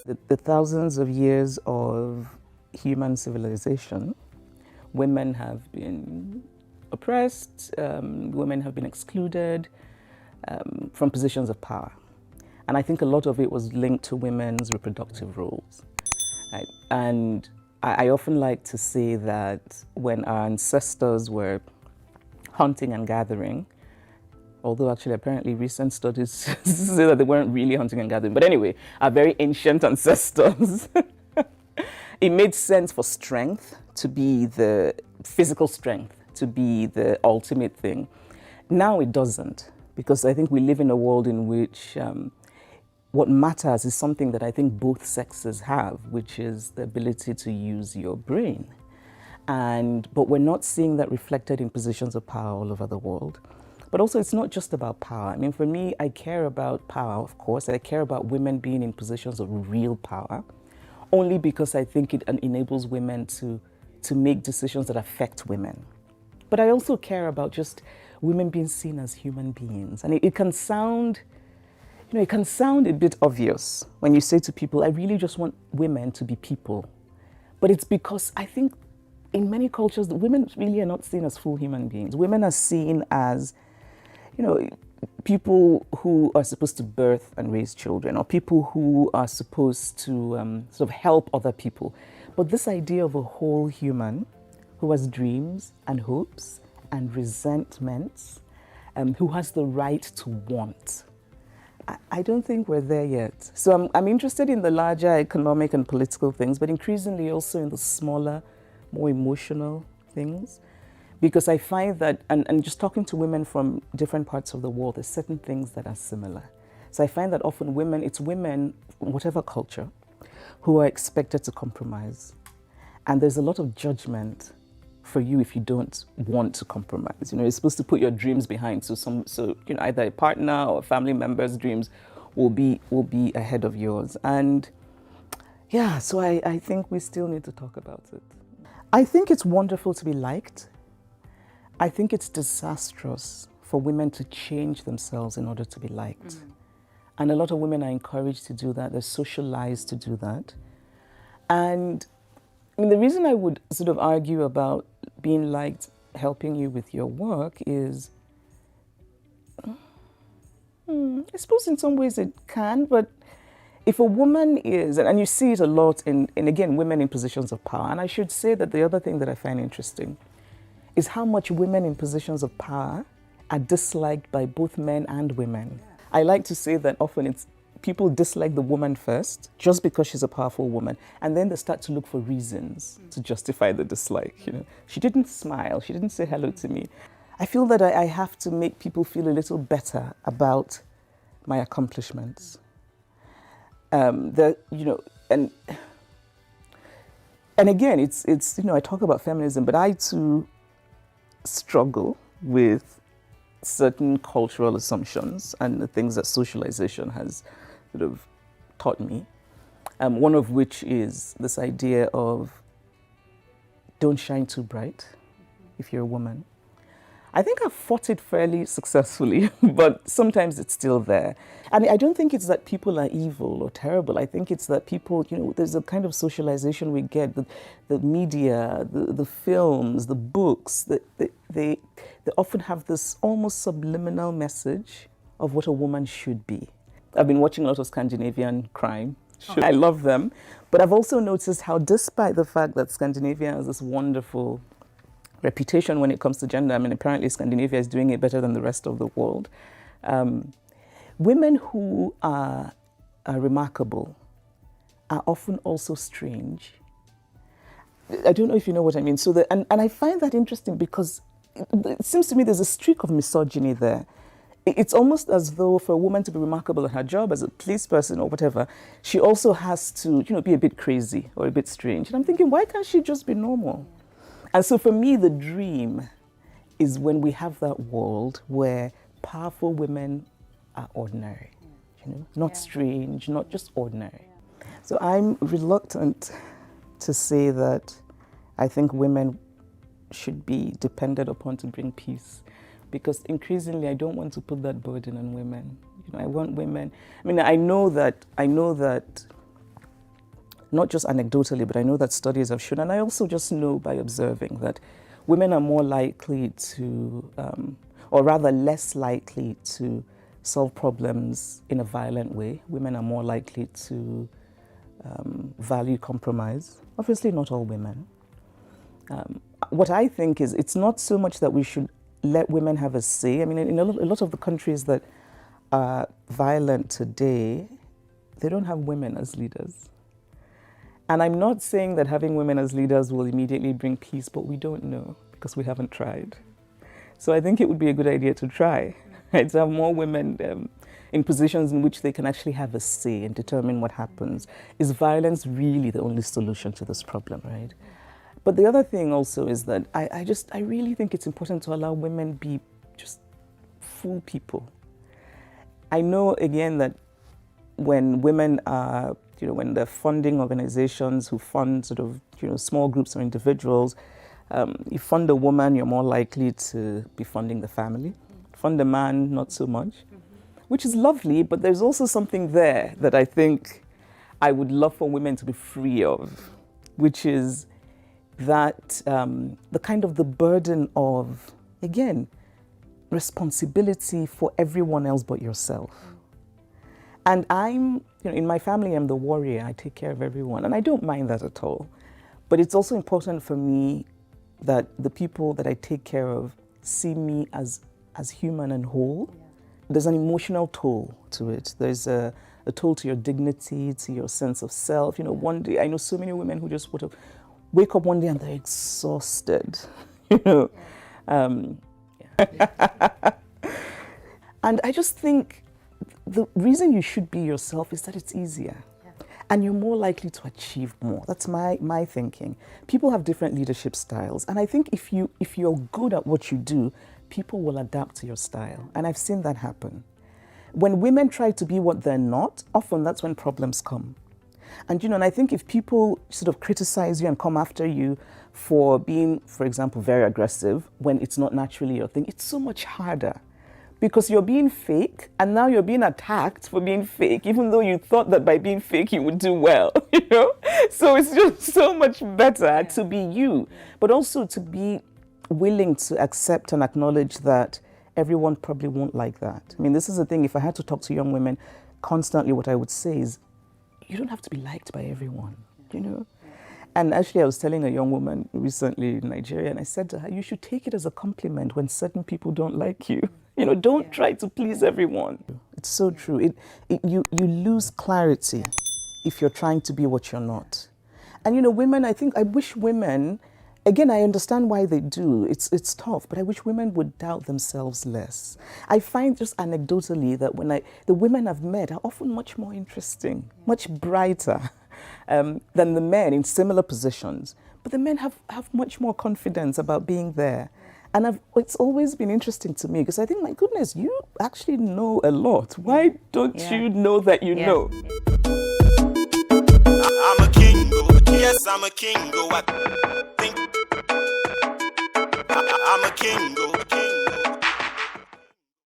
The thousands of years of human civilization, women have been oppressed, women have been excluded from positions of power. And I think a lot of it was linked to women's reproductive roles. Right? And I often like to say that when our ancestors were hunting and gathering, although actually apparently recent studies say that they weren't really hunting and gathering, but anyway, our very ancient ancestors, it made sense for strength to be the physical strength, to be the ultimate thing. Now it doesn't, because I think we live in a world in which what matters is something that I think both sexes have, which is the ability to use your brain. But we're not seeing that reflected in positions of power all over the world. But also, it's not just about power. I mean, for me, I care about power, of course. I care about women being in positions of real power, only because I think it enables women to make decisions that affect women. But I also care about just women being seen as human beings. And it can sound, it can sound a bit obvious when you say to people, I really just want women to be people. But it's because I think in many cultures, the women really are not seen as full human beings. Women are seen as people who are supposed to birth and raise children, or people who are supposed to sort of help other people. But this idea of a whole human who has dreams and hopes and resentments, who has the right to want, I don't think we're there yet. So I'm interested in the larger economic and political things, but increasingly also in the smaller, more emotional things. Because I find that, and just talking to women from different parts of the world, there's certain things that are similar. So I find that often it's women, whatever culture, who are expected to compromise. And there's a lot of judgment for you if you don't want to compromise. You're supposed to put your dreams behind. So either a partner or a family member's dreams will be ahead of yours. And yeah, so I think we still need to talk about it. I think it's wonderful to be liked. I think it's disastrous for women to change themselves in order to be liked. And a lot of women are encouraged to do that. They're socialized to do that. And I mean, the reason I would sort of argue about being liked helping you with your work is, I suppose in some ways it can, but if a woman is, and you see it a lot in again, women in positions of power, and I should say that the other thing that I find interesting is how much women in positions of power are disliked by both men and women. I like to say that often it's people dislike the woman first, just because she's a powerful woman, and then they start to look for reasons to justify the dislike. She didn't smile, she didn't say hello to me. I feel that I have to make people feel a little better about my accomplishments. And again, it's I talk about feminism, but I too struggle with certain cultural assumptions and the things that socialization has sort of taught me. One of which is this idea of don't shine too bright if you're a woman. I think I've fought it fairly successfully, but sometimes it's still there. And I don't think it's that people are evil or terrible. I think it's that people, there's a kind of socialization we get, the media, the films, the books, they often have this almost subliminal message of what a woman should be. I've been watching a lot of Scandinavian crime shows. I love them. But I've also noticed how, despite the fact that Scandinavia has this wonderful reputation when it comes to gender, I mean, apparently Scandinavia is doing it better than the rest of the world. Women who are remarkable are often also strange. I don't know if you know what I mean. And I find that interesting because it seems to me there's a streak of misogyny there. It's almost as though for a woman to be remarkable at her job as a police person or whatever, she also has to, be a bit crazy or a bit strange. And I'm thinking, why can't she just be normal? And so for me, the dream is when we have that world where powerful women are ordinary, not strange, not just ordinary. So I'm reluctant to say that I think women should be depended upon to bring peace, because increasingly I don't want to put that burden on women. I want women. I mean, I know that not just anecdotally, but I know that studies have shown, and I also just know by observing that women are more likely to, or rather less likely to solve problems in a violent way. Women are more likely to value compromise. Obviously, not all women. What I think is it's not so much that we should let women have a say. I mean, in a lot of the countries that are violent today, they don't have women as leaders. And I'm not saying that having women as leaders will immediately bring peace, but we don't know because we haven't tried. So I think it would be a good idea to try, right? To have more women in positions in which they can actually have a say and determine what happens. Is violence really the only solution to this problem, right? But the other thing also is that I really think it's important to allow women be just full people. I know, again, that when women are, when they're funding organizations who fund sort of, small groups or individuals, you fund a woman, you're more likely to be funding the family. Fund a man, not so much, which is lovely, but there's also something there that I think I would love for women to be free of, which is that the kind of the burden of, again, responsibility for everyone else but yourself. And I'm, in my family, I'm the warrior. I take care of everyone, and I don't mind that at all. But it's also important for me that the people that I take care of see me as human and whole. Yeah. There's an emotional toll to it. There's a toll to your dignity, to your sense of self. One day, I know so many women who just wake up one day and they're exhausted, Yeah. And I just think the reason you should be yourself is that it's easier. Yeah. And you're more likely to achieve more. That's my thinking. People have different leadership styles. And I think if you're good at what you do, people will adapt to your style. And I've seen that happen. When women try to be what they're not, often that's when problems come. And and I think if people sort of criticize you and come after you for being, for example, very aggressive when it's not naturally your thing, it's so much harder because you're being fake and now you're being attacked for being fake, even though you thought that by being fake you would do well, So it's just so much better to be you, but also to be willing to accept and acknowledge that everyone probably won't like that. I mean, this is the thing, if I had to talk to young women constantly, what I would say is, you don't have to be liked by everyone, And actually, I was telling a young woman recently in Nigeria, and I said to her, you should take it as a compliment when certain people don't like you. Don't try to please everyone. It's so true. You lose clarity if you're trying to be what you're not. And women, I wish women, again, I understand why they do. It's tough, but I wish women would doubt themselves less. I find just anecdotally that the women I've met are often much more interesting, much brighter than the men in similar positions. But the men have much more confidence about being there. And it's always been interesting to me because I think, my goodness, you actually know a lot. Why don't you know that you know? I'm a king, yes, I'm a king, I'm a king,